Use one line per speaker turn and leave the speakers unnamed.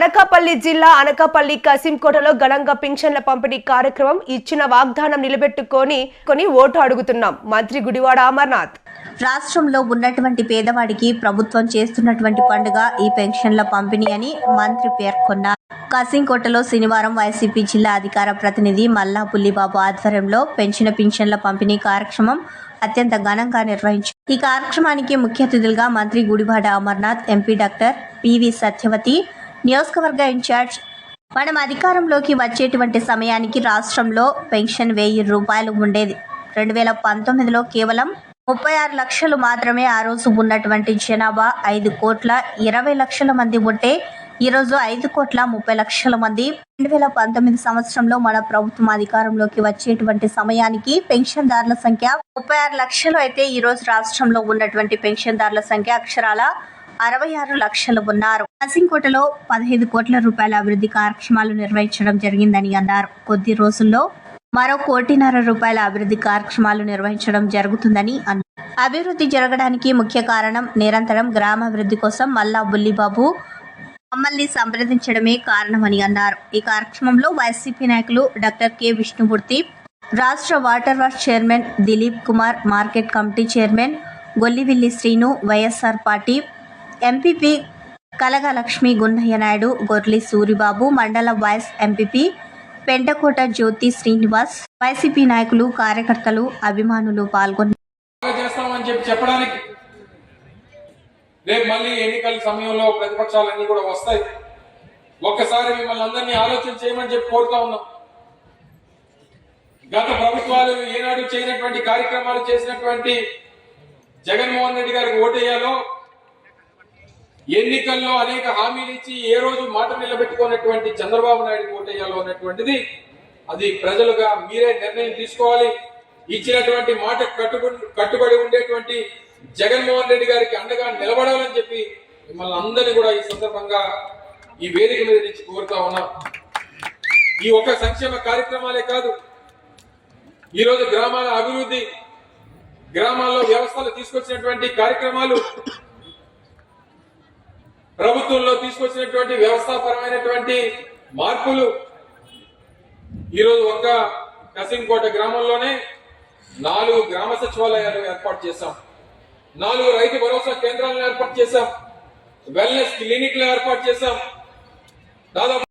అనకాపల్లి జిల్లా అనకాపల్లి కసింకోటలో ఘనంగా పింఛన్ల పంపిణీ కార్యక్రమం ఇచ్చిన వాగ్దానం నిలబెట్టుకొని ఓటు అడుగుతున్నాం మంత్రి గుడివాడ అమర్నాథ్.
రాష్ట్రంలో ఉన్నటువంటి పేదవాడికి ప్రభుత్వం చేస్తున్నటువంటి పండుగ ఈ పెన్షన్ల పంపిణీ అని మంత్రి పేర్కొన్నారు. కసింకోటలో శనివారం వైసీపీ జిల్లా అధికార ప్రతినిధి మల్లా బుల్లిబాబు ఆధ్వర్యంలో పెంచిన పింఛన్ల పంపిణీ కార్యక్రమం అత్యంత ఘనంగా నిర్వహించారు. ఈ కార్యక్రమానికి ముఖ్య అతిథులుగా మంత్రి Gudivada Amarnath, MP doctor PV Satyavathi, నియోజకవర్గ ఇన్ఛార్జ్. మనం అధికారంలోకి వచ్చేటువంటి సమయానికి రాష్ట్రంలో పెన్షన్ 1000 రూపాయలు ఉండేది. 2019లో కేవలం 36 లక్షలు మాత్రమే ఆ రోజు ఉన్నటువంటి జనాభా 5,20,00,000 మంది ఉంటే ఈరోజు 5,30,00,000 మంది. 2019 సంవత్సరంలో మన ప్రభుత్వం అధికారంలోకి వచ్చేటువంటి సమయానికి పెన్షన్దారుల సంఖ్య 36 లక్షలు అయితే ఈరోజు రాష్ట్రంలో ఉన్నటువంటి పెన్షన్దారుల సంఖ్య అక్షరాల 66 లక్షలు ఉన్నారు. కసింకోటలో 15 కోట్ల రూపాయల అభివృద్ధి కార్యక్రమాలు నిర్వహించడం జరిగిందని అన్నారు. కొద్ది రోజుల్లో మరో 1.5 కోటి రూపాయల అభివృద్ధి కార్యక్రమాలు నిర్వహించడం జరుగుతుందని అన్నారు. అభివృద్ధి జరగడానికి ముఖ్య కారణం నిరంతరం గ్రామాభివృద్ధి కోసం మల్లా బుల్లిబాబు మమ్మల్ని సంప్రదించడమే కారణమని అన్నారు. ఈ కార్యక్రమంలో వైసీపీ నాయకులు డాక్టర్ కె విష్ణుమూర్తి, రాష్ట్ర water works chairman Dilip Kumar, market committee chairman Gollivilli Srinu, YSR party MPP Kalagalakshmi, Gunnayya Naidu, Gorli Suribabu, mandal vice MPP Pentakota Jyothi Srinivas, YCP నాయకులు, కార్యకర్తలు, అభిమానులు పాల్గొన్నారు.
చెప్పడానికి రేపు మళ్ళీ ఎన్నికల సమయంలో ప్రతిపక్షాలన్నీ కూడా వస్తాయి. ఒక్కసారి మిమ్మల్ని అందరినీ ఆలోచన చేయమని చెప్పి కోరుతా ఉన్నాం. గత ప్రభుత్వాలు ఏనాడు చేయనటువంటి కార్యక్రమాలు చేసినటువంటి జగన్మోహన్ రెడ్డి గారికి ఓటేయాలో, ఎన్నికల్లో అనేక హామీలు ఇచ్చి ఏ రోజు మాట నిలబెట్టుకున్నటువంటి చంద్రబాబు నాయుడు ఓటేయాలో అన్నటువంటిది అది ప్రజలుగా మీరే నిర్ణయం తీసుకోవాలి. ఇచ్చినటువంటి మాట కట్టుబడి ఉండేటువంటి జగన్మోహన్ రెడ్డి గారికి అండగా నిలబడాలని చెప్పి మిమ్మల్ని అందరినీ కూడా ఈ సందర్భంగా ఈ వేదిక మీద నుంచి కోరుతా ఉన్నాం. ఈ ఒక్క సంక్షేమ కార్యక్రమాలే కాదు, ఈరోజు గ్రామాల అభివృద్ధి, గ్రామాల్లో వ్యవస్థలు తీసుకొచ్చినటువంటి కార్యక్రమాలు, ప్రభుత్వంలో తీసుకొచ్చినటువంటి వ్యవస్థాపరమైనటువంటి మార్పులు, ఈరోజు ఒక్క కసింకోట గ్రామంలోనే 4 గ్రామ సచివాలయాలు ఏర్పాటు చేశాం, 4 రైతు భరోసా కేంద్రాలను ఏర్పాటు చేశాం, వెల్నెస్ క్లినిక్లు ఏర్పాటు చేశాం. దాదాపు